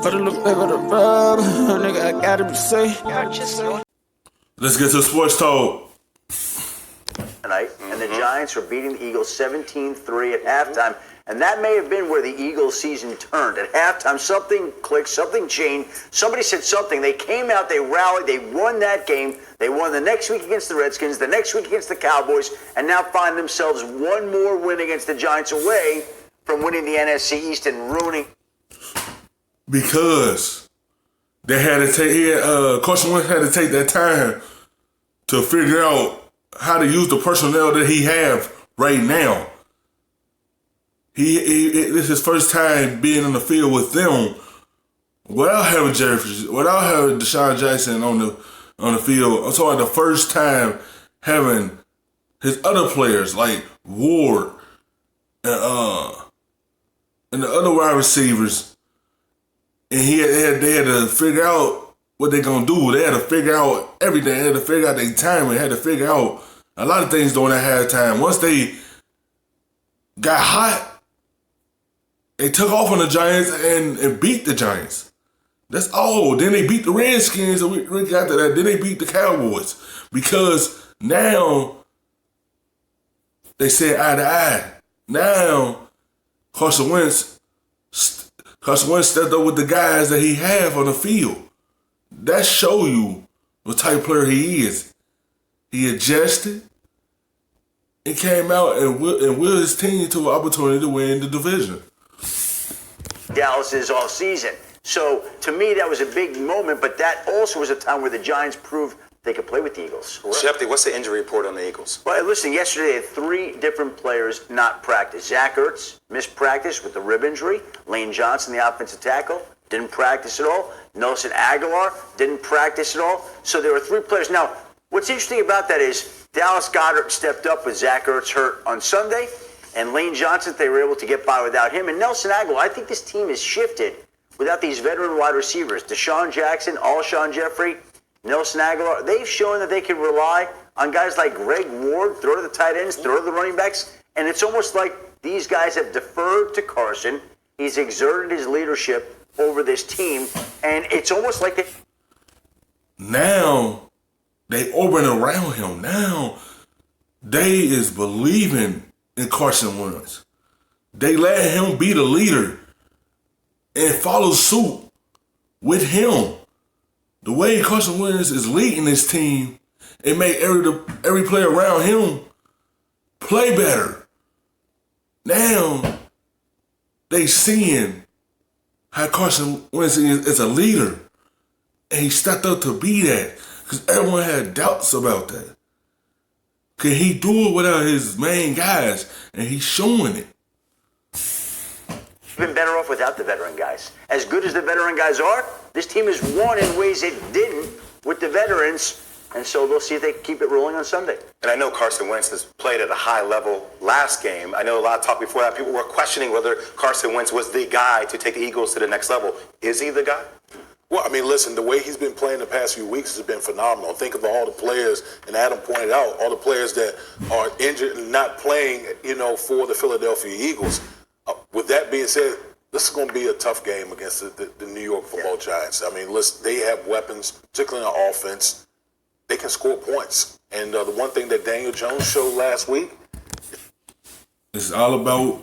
Put a little bit of the rub, nigga, I gotta be safe. Let's get to sports talk. Tonight, and the Giants are beating the Eagles 17-3 at halftime, and that may have been where the Eagles' season turned. At halftime, something clicked, something changed. Somebody said something. They came out, they rallied, they won that game. They won the next week against the Redskins, the next week against the Cowboys, and now find themselves one more win against the Giants away from winning the NFC East and ruining. Because they had to take, Carson Wentz had to take that time to figure out how to use the personnel that he have right now. This is his first time being on the field with them without having Jefferson, without having Deshaun Jackson on the field. I'm talking the first time having his other players like Ward and the other wide receivers, and they had to figure out what they're gonna do. They had to figure out everything. They had to figure out their timing. They had to figure out a lot of things during that halftime. Once they got hot, they took off on the Giants and beat the Giants. That's all. Then they beat the Redskins a week after that. Then they beat the Cowboys. Because now they said eye to eye. Now Carson Wentz stepped up with the guys that he have on the field. That show you what type of player he is. He adjusted and came out and willed his team to an opportunity to win the division. Dallas is all season. So to me, that was a big moment, but that also was a time where the Giants proved they could play with the Eagles. Shefty, what's the injury report on the Eagles? Well, listen, yesterday they had 3 different players not practice. Zach Ertz missed practice with the rib injury. Lane Johnson, the offensive tackle, didn't practice at all. Nelson Aguilar didn't practice at all. So there were 3 players. Now, what's interesting about that is Dallas Goedert stepped up with Zach Ertz hurt on Sunday, and Lane Johnson, they were able to get by without him. And Nelson Aguilar, I think this team has shifted without these veteran wide receivers. Deshaun Jackson, Alshon Jeffrey, Nelson Aguilar, they've shown that they can rely on guys like Greg Ward, throw to the tight ends, throw to the running backs, and it's almost like these guys have deferred to Carson. He's exerted his leadership over this team, and it's almost like they... Now, they orbit around him. Now, they is believing in Carson Wentz. They let him be the leader and follow suit with him. The way Carson Wentz is leading this team, it make every player around him play better. Now, they seeing how Carson Wentz is a leader, and he stepped up to be that, because everyone had doubts about that. Can he do it without his main guys? And he's showing it. been better off without the veteran guys. As good as the veteran guys are, this team has won in ways it didn't with the veterans, and so they'll see if they can keep it rolling on Sunday. And I know Carson Wentz has played at a high level last game. I know a lot of talk before that. People were questioning whether Carson Wentz was the guy to take the Eagles to the next level. Is he the guy? Well, I mean, listen, the way he's been playing the past few weeks has been phenomenal. Think of all the players, and Adam pointed out, all the players that are injured and not playing, for the Philadelphia Eagles. With that being said, this is going to be a tough game against the New York Football Giants. I mean, listen, they have weapons, particularly on offense. They can score points. And the one thing that Daniel Jones showed last week, it's all about,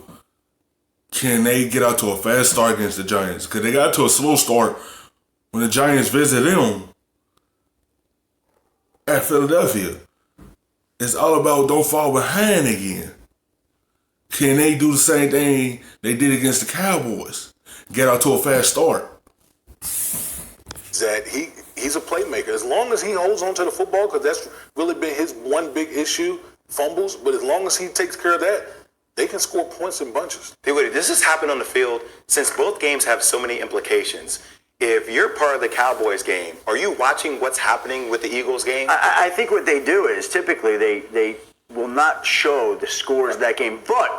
can they get out to a fast start against the Giants? Because they got to a slow start when the Giants visited them at Philadelphia. It's all about don't fall behind again. Can they do the same thing they did against the Cowboys? Get out to a fast start. that he's a playmaker. As long as he holds on to the football, because that's really been his one big issue, fumbles. But as long as he takes care of that, they can score points in bunches. Hey, Woody, this has happened on the field since both games have so many implications. If you're part of the Cowboys game, are you watching what's happening with the Eagles game? I think what they do is typically they will not show the scores of that game. But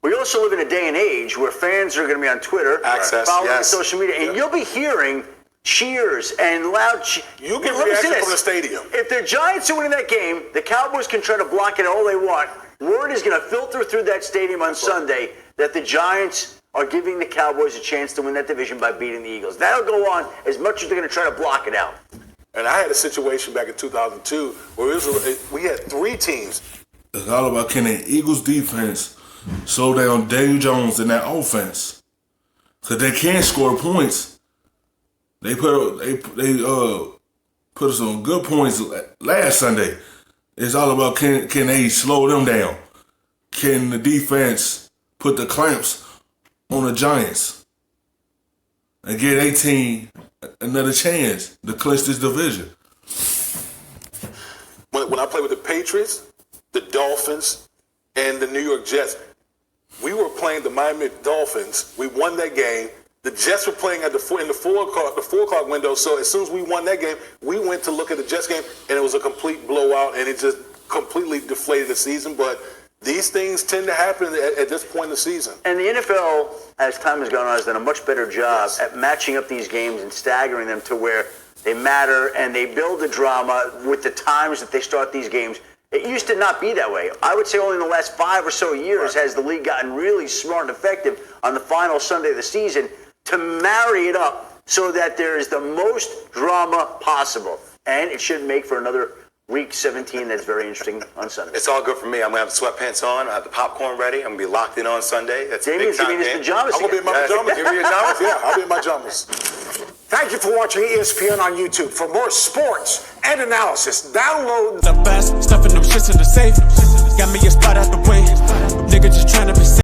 we also live in a day and age where fans are going to be on Twitter, following social media, and you'll be hearing cheers and loud You get reaction from the stadium. If the Giants are winning that game, the Cowboys can try to block it all they want. Word is going to filter through that stadium on Sunday that the Giants are giving the Cowboys a chance to win that division by beating the Eagles. That'll go on as much as they're going to try to block it out. And I had a situation back in 2002 where we had 3 teams. It's all about can the Eagles defense slow down Daniel Jones in that offense, because they can score points. They put us on good points last Sunday. It's all about can they slow them down? Can the defense put the clamps on the Giants and give their team another chance to clinch this division? When I played with the Patriots, the Dolphins, and the New York Jets, we were playing the Miami Dolphins. We won that game. The Jets were playing in the 4 o'clock window. So as soon as we won that game, we went to look at the Jets game, and it was a complete blowout, and it just completely deflated the season. But these things tend to happen at this point in the season. And the NFL, as time has gone on, has done a much better job at matching up these games and staggering them to where they matter, and they build the drama with the times that they start these games. It used to not be that way. I would say only in the last 5 or so years has the league gotten really smart and effective on the final Sunday of the season to marry it up so that there is the most drama possible. And it should make for another Week 17 that's very interesting on Sunday. It's all good for me. I'm going to have the sweatpants on. I have the popcorn ready. I'm going to be locked in on Sunday. That's Damien's giving us pajamas. I'm going to be in my pajamas. Give me your pajamas? Yeah, I'll be in my pajamas. Thank you for watching ESPN on YouTube. For more sports and analysis, download The best, stuffing them shits in the safe. Got me a spot out the way. Nigga just trying to be safe.